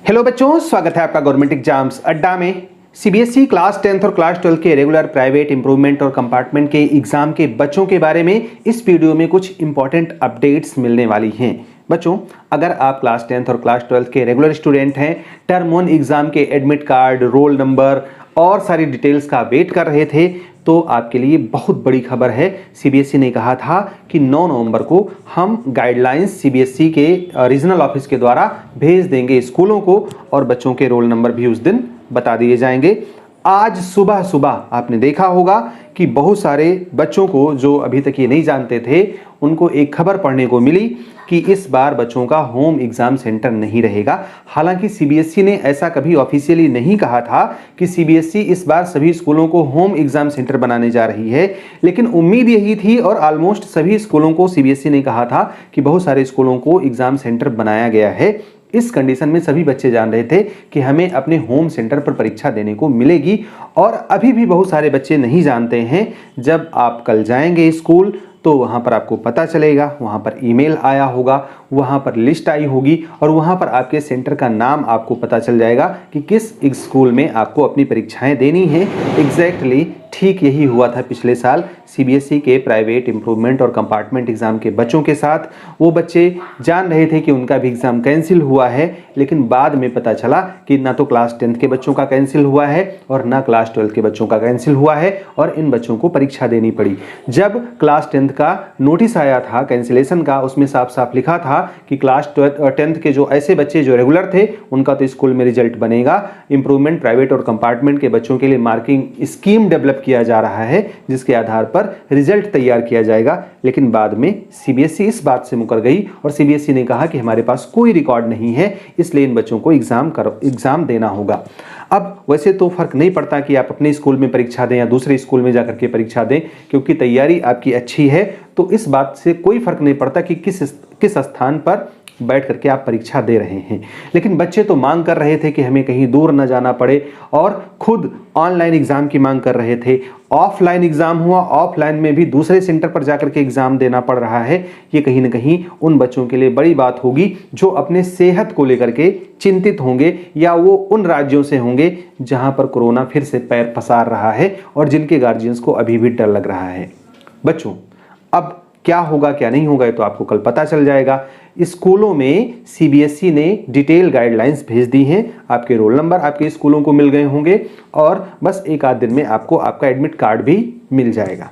Hello बच्चों, स्वागत है आपका गवर्नमेंट एग्जाम्स अड्डा में। सीबीएसई क्लास 10th और क्लास 12 के रेगुलर, प्राइवेट, इंप्रूवमेंट और कंपार्टमेंट के एग्जाम के बच्चों के बारे में इस वीडियो में कुछ इंपॉर्टेंट अपडेट्स मिलने वाली हैं। बच्चों, अगर आप क्लास 10th और क्लास 12 के रेगुलर स्टूडेंट हैं, टर्म 1 एग्जाम के एडमिट कार्ड, रोल नंबर और सारी डिटेल्स का वेट कर रहे थे, तो आपके लिए बहुत बड़ी खबर है। सीबीएसई ने कहा था कि 9 नवंबर को हम गाइडलाइंस सीबीएसई के रीजनल ऑफिस के द्वारा भेज देंगे स्कूलों को, और बच्चों के रोल नंबर भी उस दिन बता दिए जाएंगे। आज सुबह सुबह आपने देखा होगा कि बहुत सारे बच्चों को, जो अभी तक ये नहीं जानते थे, उनको एक खबर पढ़ने को मिली कि इस बार बच्चों का होम एग्जाम सेंटर नहीं रहेगा। हालांकि सीबीएसई ने ऐसा कभी ऑफिशियली नहीं कहा था कि सीबीएसई इस बार सभी स्कूलों को होम एग्जाम सेंटर बनाने जा रही है, लेकिन उम्मीद यही थी और ऑलमोस्ट सभी स्कूलों को सीबीएसई ने कहा था कि बहुत सारे स्कूलों को एग्जाम सेंटर बनाया गया है। इस कंडीशन में सभी बच्चे जान रहे थे कि हमें अपने होम सेंटर पर परीक्षा देने को मिलेगी, और अभी भी बहुत सारे बच्चे नहीं जानते हैं। जब आप कल जाएंगे स्कूल तो वहाँ पर आपको पता चलेगा, वहाँ पर ईमेल आया होगा, वहाँ पर लिस्ट आई होगी, और वहाँ पर आपके सेंटर का नाम आपको पता चल जाएगा कि किस स्कूल में आपको अपनी परीक्षाएं देनी है। एग्जैक्टली ठीक यही हुआ था पिछले साल सीबीएसई के प्राइवेट, इंप्रूवमेंट और कंपार्टमेंट एग्जाम के बच्चों के साथ। वो बच्चे जान रहे थे कि उनका भी एग्जाम कैंसिल हुआ है, लेकिन बाद में पता चला कि ना तो क्लास 10th के बच्चों का कैंसिल हुआ है और ना क्लास 12 के बच्चों का कैंसिल हुआ है, और इन बच्चों को परीक्षा देनी पड़ी। जब क्लास 10th का नोटिस आया था कैंसिलेशन का, उसमें साफ साफ लिखा था कि क्लास 10th के जो ऐसे बच्चे जो रेगुलर थे उनका तो स्कूल में रिजल्ट बनेगा। इंप्रूवमेंट, प्राइवेट और कंपार्टमेंट के बच्चों के लिए मार्किंग स्कीम डेवलप किया जा रहा है, जिसके आधार पर रिजल्ट तैयार किया जाएगा। लेकिन बाद में सीबीएसई इस बात से मुकर गई और सीबीएसई ने कहा कि हमारे पास कोई रिकॉर्ड नहीं है, इसलिए इन बच्चों को एग्जाम देना होगा। अब वैसे तो फर्क नहीं पड़ता कि आप अपने स्कूल में परीक्षा दें या दूसरे स्कूल में जाकर के परीक्षा दें, क्योंकि तैयारी आपकी अच्छी है, तो इस बात से कोई फर्क नहीं पड़ता कि किस स्थान पर बैठ करके आप परीक्षा दे रहे हैं। लेकिन बच्चे तो मांग कर रहे थे कि हमें कहीं दूर न जाना पड़े, और खुद ऑनलाइन एग्जाम की मांग कर रहे थे। ऑफलाइन एग्जाम हुआ, ऑफलाइन में भी दूसरे सेंटर पर जाकर के एग्जाम देना पड़ रहा है। ये कहीं ना कहीं उन बच्चों के लिए बड़ी बात होगी जो अपने सेहत को लेकर के चिंतित होंगे, या वो उन राज्यों से होंगे जहां पर कोरोना फिर से पैर पसार रहा है और जिनके गार्जियंस को अभी भी डर लग रहा है। बच्चों, अब क्या होगा क्या नहीं होगा ये तो आपको कल पता चल जाएगा। स्कूलों में सीबीएसई ने डिटेल गाइडलाइंस भेज दी हैं। आपके रोल नंबर आपके स्कूलों को मिल गए होंगे, और बस एक आध दिन में आपको आपका एडमिट कार्ड भी मिल जाएगा।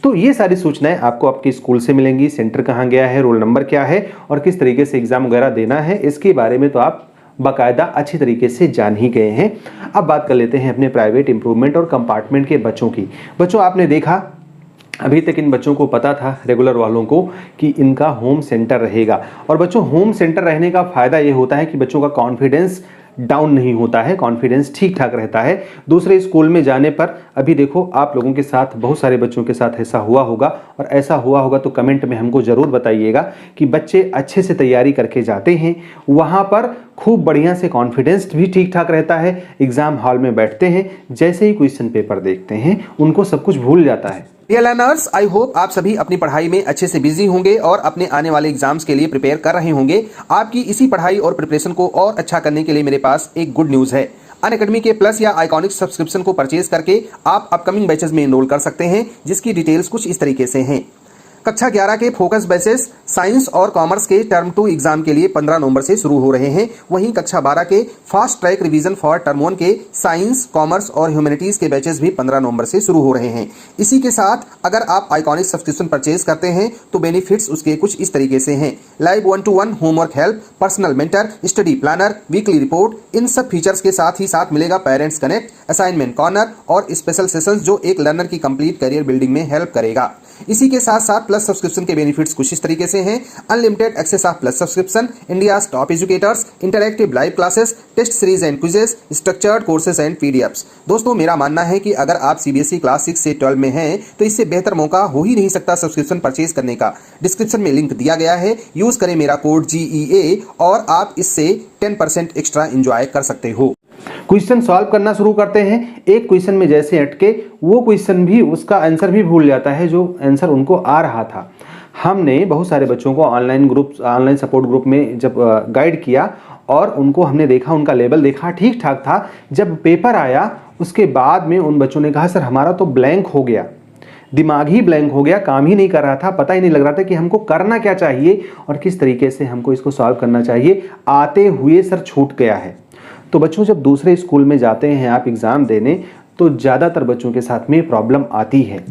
तो ये सारी सूचनाएं आपको आपके स्कूल से मिलेंगी। सेंटर कहाँ गया है, रोल नंबर क्या है और किस तरीके से एग्जाम वगैरह देना है, इसके बारे में तो आप बाकायदा अच्छी तरीके से जान ही गए हैं। अब बात कर लेते हैं अपने प्राइवेट, इंप्रूवमेंट और कंपार्टमेंट के बच्चों की। बच्चों, आपने देखा अभी तक इन बच्चों को पता था, रेगुलर वालों को, कि इनका होम सेंटर रहेगा। और बच्चों, होम सेंटर रहने का फायदा ये होता है कि बच्चों का कॉन्फिडेंस डाउन नहीं होता है, कॉन्फिडेंस ठीक ठाक रहता है। दूसरे स्कूल में जाने पर, अभी देखो आप लोगों के साथ, बहुत सारे बच्चों के साथ ऐसा हुआ होगा, और ऐसा हुआ होगा तो कमेंट में हमको जरूर बताइएगा कि बच्चे अच्छे से तैयारी करके जाते हैं, वहाँ पर खूब बढ़िया से कॉन्फिडेंस भी ठीक ठाक रहता है। एग्जाम हॉल में बैठते हैं, जैसे ही क्वेश्चन पेपर देखते हैं उनको सब कुछ भूल जाता है। डियर लर्नर्स, आई होप आप सभी अपनी पढ़ाई में अच्छे से बिजी होंगे और अपने आने वाले एग्जाम्स के लिए प्रिपेयर कर रहे होंगे। आपकी इसी पढ़ाई और प्रिपरेशन को और अच्छा करने के लिए मेरे पास एक गुड न्यूज है। अनअकैडमी के प्लस या आइकॉनिक सब्सक्रिप्शन को परचेज करके आप अपकमिंग बैचेस में एनरोल कर सकते हैं, जिसकी डिटेल्स कुछ इस तरीके से हैं। कक्षा 11 के फोकस बैचेस साइंस और कॉमर्स के टर्म 2 एग्जाम के लिए 15 नवंबर से शुरू हो रहे हैं। वहीं कक्षा 12 के fast track revision for term 1 के साइंस, कॉमर्स और ह्यूमैनिटीज के बैचेस भी 15 नवंबर से शुरू हो रहे हैं। इसी के साथ अगर आप आइकॉनिक सब्सक्रिप्शन परचेज करते हैं तो बेनिफिट्स उसके कुछ इस तरीके से हैं। Live 1-to-1 homework help, personal mentor, study planner, weekly report, इन सब फीचर्स के साथ ही साथ मिलेगा पेरेंट्स कनेक्ट, असाइनमेंट कॉर्नर और स्पेशल सेशंस, जो एक लर्नर की कंप्लीट करियर बिल्डिंग में हेल्प करेगा। इसी के साथ साथ प्लस सब्सक्रिप्शन के बेनिफिट्स कुछ इस तरीके से हैं। Unlimited access of plus subscription, India's top educators, interactive live classes, test series and quizzes, structured courses and PDFs. दोस्तों, मेरा मानना है कि अगर आप सीबीएसई क्लास 6 से 12 में हैं तो इससे बेहतर मौका हो ही नहीं सकता सब्सक्रिप्शन परचेज करने का। डिस्क्रिप्शन में लिंक दिया गया है, यूज करें मेरा कोड GEA और आप इससे 10% एक्स्ट्रा एंजॉय कर सकते हो। क्वेश्चन सॉल्व करना शुरू करते हैं। एक क्वेश्चन में जैसे अटके, वो क्वेश्चन भी, उसका आंसर भी भूल जाता है जो आंसर उनको आ रहा था। हमने बहुत सारे बच्चों को ऑनलाइन सपोर्ट ग्रुप में जब गाइड किया, और उनको हमने देखा, उनका लेवल देखा, ठीक ठाक था। जब पेपर आया उसके बाद में उन बच्चों ने कहा सर हमारा तो ब्लैंक हो गया, दिमाग ही ब्लैंक हो गया, काम ही नहीं कर रहा था, पता ही नहीं लग रहा था कि हमको करना क्या चाहिए और किस तरीके से हमको इसको सॉल्व करना चाहिए, आते हुए सर छूट गया है। तो बच्चों जब दूसरे स्कूल में जाते हैं आप एग्ज़ाम देने तो ज़्यादातर बच्चों के साथ में प्रॉब्लम आती है।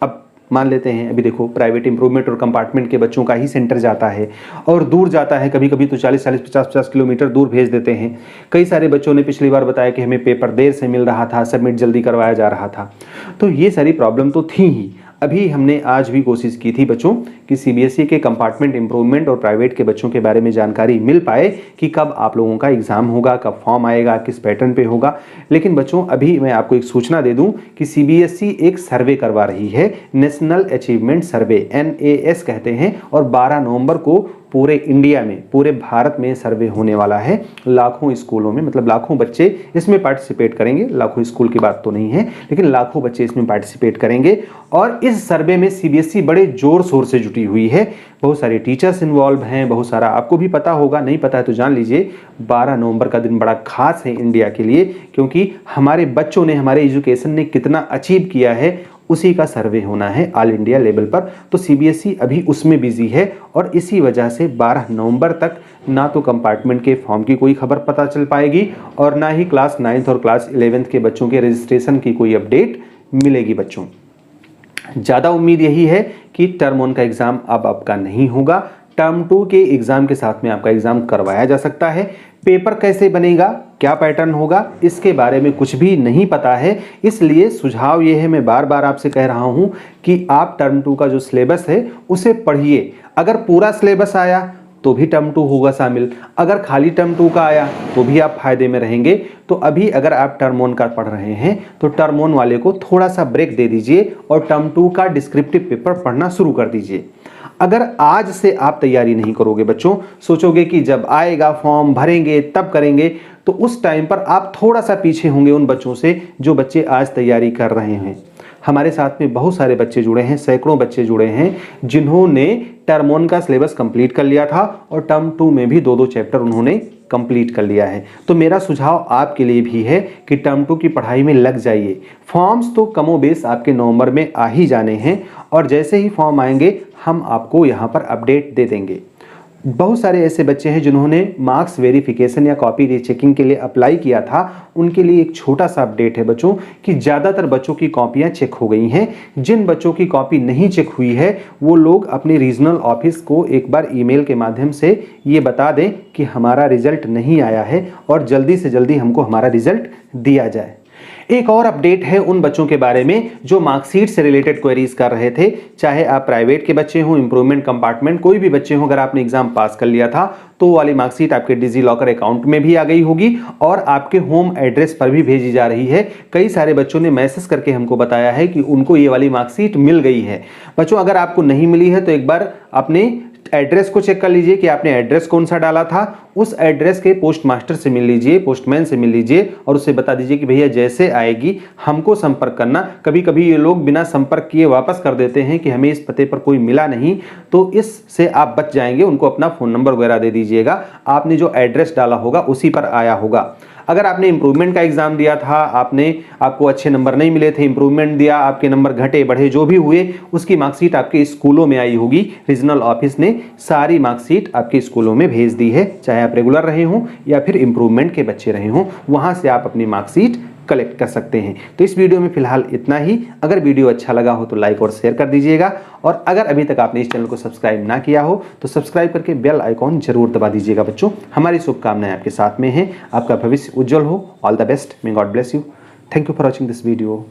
अब मान लेते हैं अभी देखो प्राइवेट इंप्रूवमेंट और कंपार्टमेंट के बच्चों का ही सेंटर जाता है और दूर जाता है, कभी कभी तो 40-40, 50-50 किलोमीटर दूर भेज देते हैं। कई सारे बच्चों ने पिछली बार बताया कि हमें पेपर देर से मिल रहा था, सबमिट जल्दी करवाया जा रहा था। तो ये सारी प्रॉब्लम तो थी ही। अभी हमने आज भी कोशिश की थी बच्चों कि सीबीएसई के कंपार्टमेंट इंप्रूवमेंट और प्राइवेट के बच्चों के बारे में जानकारी मिल पाए कि कब आप लोगों का एग्ज़ाम होगा, कब फॉर्म आएगा, किस पैटर्न पे होगा। लेकिन बच्चों अभी मैं आपको एक सूचना दे दूं कि सीबीएसई एक सर्वे करवा रही है, नेशनल अचीवमेंट सर्वे NAS कहते हैं, और 12 नवंबर को पूरे इंडिया में, पूरे भारत में सर्वे होने वाला है। लाखों स्कूलों में, मतलब लाखों बच्चे इसमें पार्टिसिपेट करेंगे। लाखों स्कूल की बात तो नहीं है, लेकिन लाखों बच्चे इसमें पार्टिसिपेट करेंगे। और इस सर्वे में सीबीएसई बड़े जोर शोर से जुटी हुई है, बहुत सारे टीचर्स इन्वॉल्व हैं, बहुत सारा आपको भी पता होगा, नहीं पता है तो जान लीजिए। 12 नवंबर का दिन बड़ा खास है इंडिया के लिए, क्योंकि हमारे बच्चों ने, हमारे एजुकेशन ने कितना अचीव किया है उसी का सर्वे होना है ऑल इंडिया लेवल पर। तो सीबीएसई अभी उसमें बिजी है और इसी वजह से 12 नवंबर तक ना तो कंपार्टमेंट के फॉर्म की कोई खबर पता चल पाएगी और ना ही क्लास 9th और क्लास 11th के बच्चों के रजिस्ट्रेशन की कोई अपडेट मिलेगी। बच्चों ज़्यादा उम्मीद यही है कि टर्म 1 का एग्ज़ाम अब आपका नहीं होगा, टर्म 2 के एग्ज़ाम के साथ में आपका एग्ज़ाम करवाया जा सकता है। पेपर कैसे बनेगा, क्या पैटर्न होगा, इसके बारे में कुछ भी नहीं पता है। इसलिए सुझाव ये है, मैं बार बार आपसे कह रहा हूं कि आप टर्म 2 का जो सिलेबस है उसे पढ़िए। अगर पूरा सिलेबस आया तो भी टर्म 2 होगा शामिल, अगर खाली टर्म 2 का आया तो भी आप फायदे में रहेंगे। तो अभी अगर आप टर्म 1 का पढ़ रहे हैं तो टर्म 1 वाले को थोड़ा सा ब्रेक दे दीजिए और टर्म 2 का डिस्क्रिप्टिव पेपर पढ़ना शुरू कर दीजिए। अगर आज से आप तैयारी नहीं करोगे बच्चों, सोचोगे कि जब आएगा फॉर्म भरेंगे तब करेंगे, तो उस टाइम पर आप थोड़ा सा पीछे होंगे उन बच्चों से जो बच्चे आज तैयारी कर रहे हैं। हमारे साथ में बहुत सारे बच्चे जुड़े हैं, सैकड़ों बच्चे जुड़े हैं जिन्होंने टर्म 1 का सिलेबस कंप्लीट कर लिया था और टर्म 2 में भी 2-2 चैप्टर उन्होंने कंप्लीट कर लिया है। तो मेरा सुझाव आपके लिए भी है कि टर्म 2 की पढ़ाई में लग जाइए। फॉर्म्स तो कमोबेश आपके नवंबर में आ ही जाने हैं और जैसे ही फॉर्म आएंगे हम आपको यहाँ पर अपडेट दे देंगे। बहुत सारे ऐसे बच्चे हैं जिन्होंने मार्क्स वेरिफिकेशन या कॉपी रीचेकिंग के लिए अप्लाई किया था, उनके लिए एक छोटा सा अपडेट है बच्चों कि ज़्यादातर बच्चों की कॉपियां चेक हो गई हैं। जिन बच्चों की कॉपी नहीं चेक हुई है वो लोग अपने रीजनल ऑफिस को एक बार ईमेल के माध्यम से ये बता दें कि हमारा रिजल्ट नहीं आया है और जल्दी से जल्दी हमको हमारा रिजल्ट दिया जाए। एक और अपडेट है उन बच्चों के बारे में जो मार्कशीट से रिलेटेड क्वेरीज कर रहे थे, चाहे आप प्राइवेट के बच्चे हों, इंप्रूवमेंट कंपार्टमेंट, कोई भी बच्चे हों, अगर आपने एग्जाम पास कर लिया था तो वो वाली मार्कशीट आपके डिजी लॉकर अकाउंट में भी आ गई होगी और आपके होम एड्रेस पर भी भेजी जा रही है। कई सारे बच्चों ने मैसेज करके हमको बताया है कि उनको ये वाली मार्कशीट मिल गई है। बच्चों अगर आपको नहीं मिली है तो एक बार अपने एड्रेस को चेक कर लीजिए कि आपने एड्रेस कौन सा डाला था। उस एड्रेस के पोस्ट मास्टर से मिल लीजिए, पोस्टमैन से मिल लीजिए और उससे बता दीजिए कि भैया जैसे आएगी हमको संपर्क करना। कभी कभी ये लोग बिना संपर्क किए वापस कर देते हैं कि हमें इस पते पर कोई मिला नहीं, तो इससे आप बच जाएंगे। उनको अपना फ़ोन नंबर वगैरह दे दीजिएगा, आपने जो एड्रेस डाला होगा उसी पर आया होगा। अगर आपने इंप्रूवमेंट का एग्जाम दिया था, आपको अच्छे नंबर नहीं मिले थे, इंप्रूवमेंट दिया, आपके नंबर घटे बढ़े जो भी हुए, उसकी मार्कशीट आपके स्कूलों में आई होगी। रीजनल ऑफिस ने सारी मार्कशीट आपके स्कूलों में भेज दी है, चाहे आप रेगुलर रहे हों या फिर इंप्रूवमेंट के बच्चे रहे हों, वहां से आप अपनी मार्कशीट कलेक्ट कर सकते हैं। तो इस वीडियो में फिलहाल इतना ही। अगर वीडियो अच्छा लगा हो तो लाइक और शेयर कर दीजिएगा और अगर अभी तक आपने इस चैनल को सब्सक्राइब ना किया हो तो सब्सक्राइब करके बेल आइकॉन जरूर दबा दीजिएगा। बच्चों हमारी शुभकामनाएं आपके साथ में हैं, आपका भविष्य उज्जवल हो। All the best, may God bless you. Thank you for watching this video.